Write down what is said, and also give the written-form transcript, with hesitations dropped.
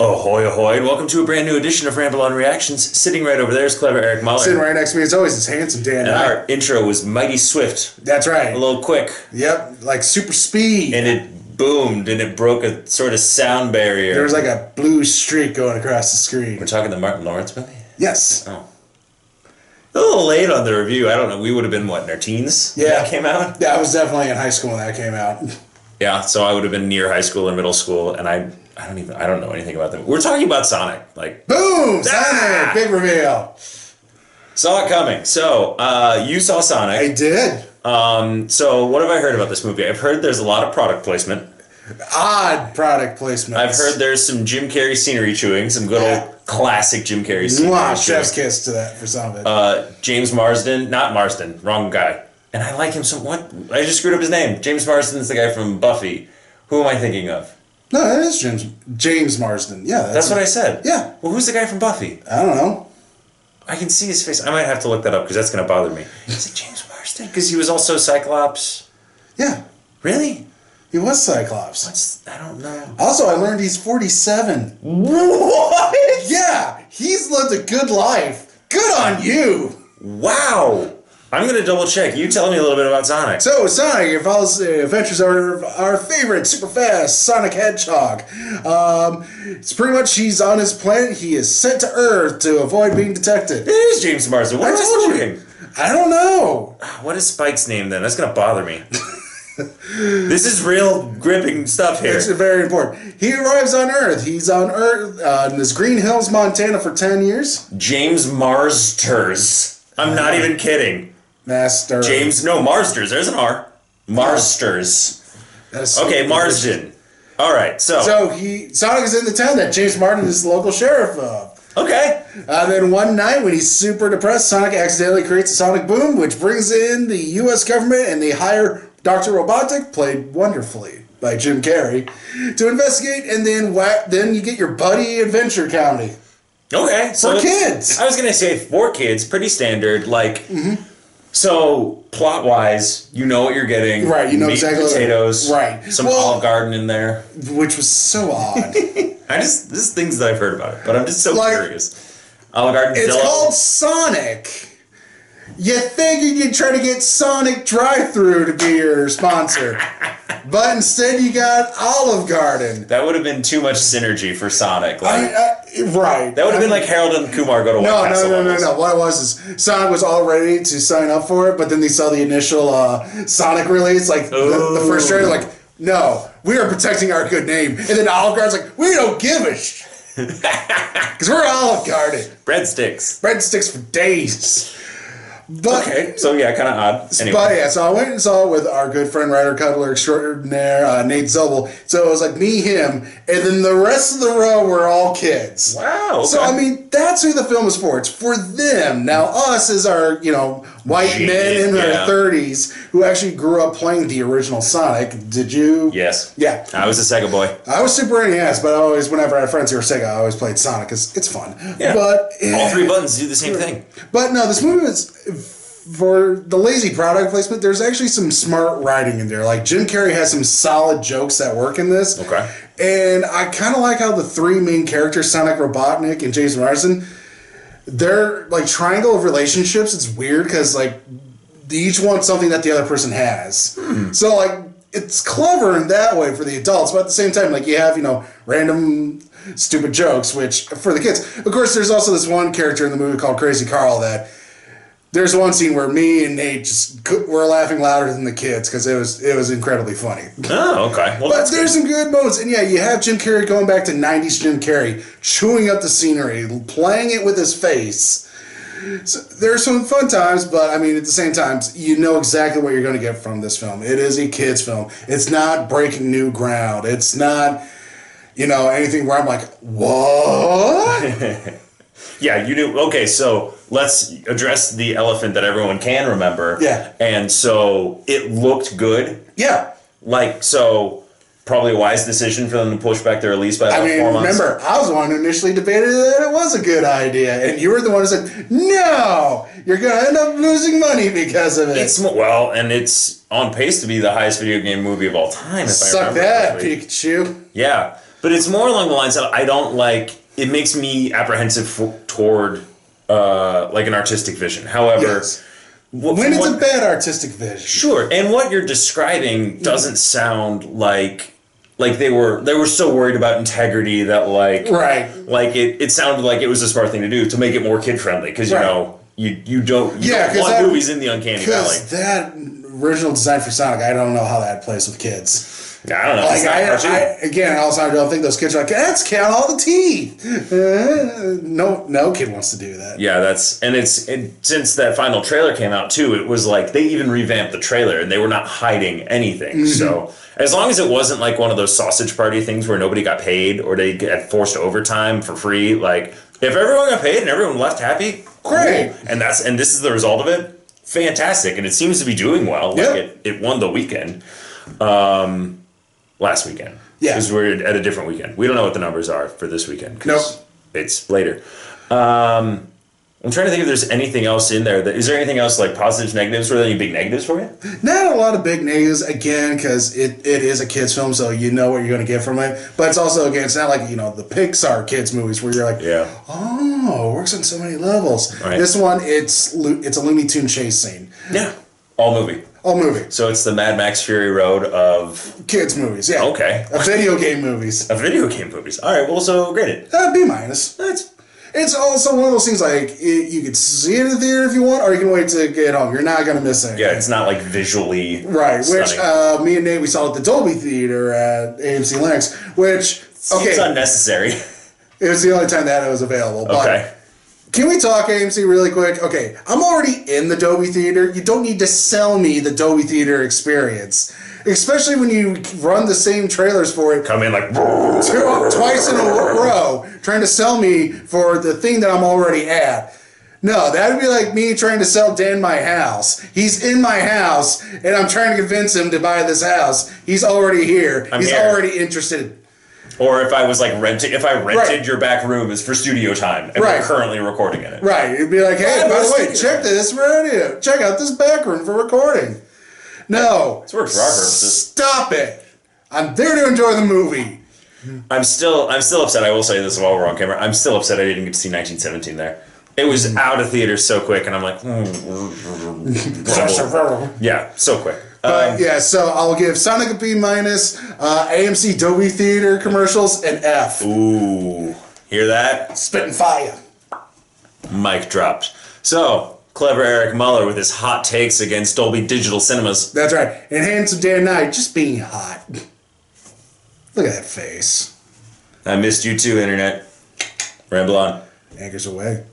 Ahoy, ahoy, and welcome to a brand new edition of Ramble on Reactions. Sitting right over there is clever Eric Muller. Sitting right next to me as always is handsome Dan. And our intro was mighty swift. That's right. A little quick. Yep, like super speed. And it boomed and it broke a sort of sound barrier. There was like a blue streak going across the screen. We're talking the Martin Lawrence movie? Yes. Oh. A little late on the review. I don't know. We would have been, what, in our teens when that came out? Yeah, I was definitely in high school when that came out. Yeah, so I would have been near high school or middle school, and I don't know anything about them. We're talking about Sonic. Like, boom! Sonic! Big reveal. Saw it coming. So, you saw Sonic. I did. So what have I heard about this movie? I've heard there's a lot of product placement. Odd product placement. I've heard there's some Jim Carrey scenery chewing, some good old classic Jim Carrey scenery chewing. Chef's kiss to that for some of it. James Marsden, not Marsden, wrong guy. And I like him so what? I just screwed up his name. James Marsden's the guy from Buffy. Who am I thinking of? No, that is James Marsden. Yeah, that's what I said. Yeah. Well, who's the guy from Buffy? I don't know. I can see his face. I might have to look that up because that's going to bother me. Is it James Marsden? Because he was also Cyclops. Yeah. Really? He was Cyclops. I don't know. Also, I learned he's 47. What? Yeah, he's lived a good life. Good on you. Wow. I'm going to double check. You tell me a little bit about Sonic. So, Sonic, it follows the adventures of our favorite, super fast Sonic Hedgehog. It's pretty much he's on his planet. He is sent to Earth to avoid being detected. It is James Marsden. What am I doing? I don't know. What is Spike's name then? That's going to bother me. This is real gripping stuff here. It's very important. He arrives on Earth. He's on Earth in this Green Hills, Montana for 10 years. James Marsters. I'm not even kidding. Master. Marsters. There's an R. Marsters. Okay, Marsden. All right, so Sonic is in the town that James Martin is the local sheriff of. Okay. Then one night when he's super depressed, Sonic accidentally creates a sonic boom, which brings in the U.S. government, and they hire Dr. Robotic, played wonderfully by Jim Carrey, to investigate, and then you get your buddy adventure comedy. Okay. For kids. I was going to say for kids, pretty standard, like... So, plot-wise, you know what you're getting. Right, you know meat exactly. Potatoes. Right. Some Olive Garden in there. Which was so odd. This is things that I've heard about it, but I'm just so curious. Olive Garden. It's called Sonic. You think you could try to get Sonic Drive-Thru to be your sponsor. But instead you got Olive Garden. That would have been too much synergy for Sonic. Right. That would have been like Harold and Kumar go to White Castle. No. What it was is Sonic was all ready to sign up for it, but then they saw the initial Sonic release, like the first trailer, like, no, we are protecting our good name. And then Olive Garden's like, we don't give a shit. Because we're Olive Garden. Breadsticks for days. But, okay, so yeah, kind of odd. Anyway. But yeah, so I went and saw it with our good friend, writer, cuddler extraordinaire, Nate Zobel. So it was like me, him, and then the rest of the row were all kids. Wow. Okay. So, I mean, that's who the film is for. It's for them. Now, us as our, white men in their 30s who actually grew up playing the original Sonic. Did you? Yes. Yeah. I was a Sega boy. I was Super NES, but whenever I had friends who were Sega, I always played Sonic because it's fun. Yeah. But all three buttons do the same thing. But no, this movie was... For the lazy product placement, there's actually some smart writing in there. Like, Jim Carrey has some solid jokes that work in this. Okay. And I kind of like how the three main characters, Sonic, Robotnik, and James Marsden, they're, like, triangle of relationships. It's weird because, like, they each want something that the other person has. So, like, it's clever in that way for the adults, but at the same time, like, you have, random stupid jokes, which, for the kids. Of course, there's also this one character in the movie called Crazy Carl that... There's one scene where me and Nate were laughing louder than the kids because it was incredibly funny. Oh, okay. Well, but there's some good moments. And yeah, you have Jim Carrey going back to 90s Jim Carrey, chewing up the scenery, playing it with his face. So there's some fun times, but I mean, at the same time, you know exactly what you're going to get from this film. It is a kid's film. It's not breaking new ground. It's not, anything where I'm like, what? Yeah, you do. Okay, so let's address the elephant that everyone can remember. Yeah. And so it looked good. Yeah. Probably a wise decision for them to push back their release by 4 months. Remember, I was the one who initially debated that it was a good idea, and you were the one who said, no, you're going to end up losing money because of it. And it's on pace to be the highest video game movie of all time, if I remember correctly. Suck that, Pikachu. Yeah. But it's more along the lines of I don't like. It makes me apprehensive toward like an artistic vision. However, yes. When it's a bad artistic vision, sure. And what you're describing doesn't sound like they were so worried about integrity that right. Like it sounded like it was a smart thing to do to make it more kid friendly because you know you don't want movies in the Uncanny Valley. That original design for Sonic, I don't know how that plays with kids. I don't know. Like I also don't think those kids are like, let's count all the teeth. No kid wants to do that. Yeah, since that final trailer came out too, it was like they even revamped the trailer and they were not hiding anything. Mm-hmm. So as long as it wasn't like one of those sausage party things where nobody got paid or they get forced overtime for free, like if everyone got paid and everyone left happy, great. Cool. And this is the result of it. Fantastic, and it seems to be doing well. Like it won the weekend. Last weekend. Yeah. Because we're at a different weekend. We don't know what the numbers are for this weekend. Nope. It's later. I'm trying to think if there's anything else in there. Is there anything else like positives, negatives? Were there any big negatives for you? Not a lot of big negatives, again, because it is a kid's film, so you know what you're going to get from it. But it's also, again, it's not like, the Pixar kids movies where you're like, oh, it works on so many levels. Right. This one, it's a Looney Tune chase scene. Yeah. All movie. So it's the Mad Max Fury Road of... kids movies, yeah. Okay. Of video game movies. Of video game movies. All right, well, so grade it. B-. It's also one of those things like, you could see it in the theater if you want, or you can wait to get home. You're not going to miss anything. Yeah, it's not like visually right, stunning. Which me and Nate, we saw at the Dolby Theater at AMC Linux, which... Seems unnecessary. It was the only time that it was available. Okay. But can we talk AMC really quick? Okay, I'm already in the Dolby Theater. You don't need to sell me the Dolby Theater experience. Especially when you run the same trailers for it. Come in like... twice in a row, trying to sell me for the thing that I'm already at. No, that would be like me trying to sell Dan my house. He's in my house, and I'm trying to convince him to buy this house. He's already here. He's already interested. Or if I was like renting your back room is for studio time and we're currently recording in it. Right. It'd be like, hey, by the way, check this radio. Check out this back room for recording. No. This works for our purposes. Stop it. I'm there to enjoy the movie. I'm still upset. I will say this while we're on camera. I'm still upset I didn't get to see 1917 there. It was out of theaters so quick, and I'm like, yeah, so quick. But so I'll give Sonic a B-, AMC Dolby Theater commercials an F. Ooh, hear that? Spitting fire. Mic dropped. So, clever Eric Muller with his hot takes against Dolby Digital Cinemas. That's right. And handsome Dan Knight just being hot. Look at that face. I missed you too, Internet. Ramble on. Anchors away.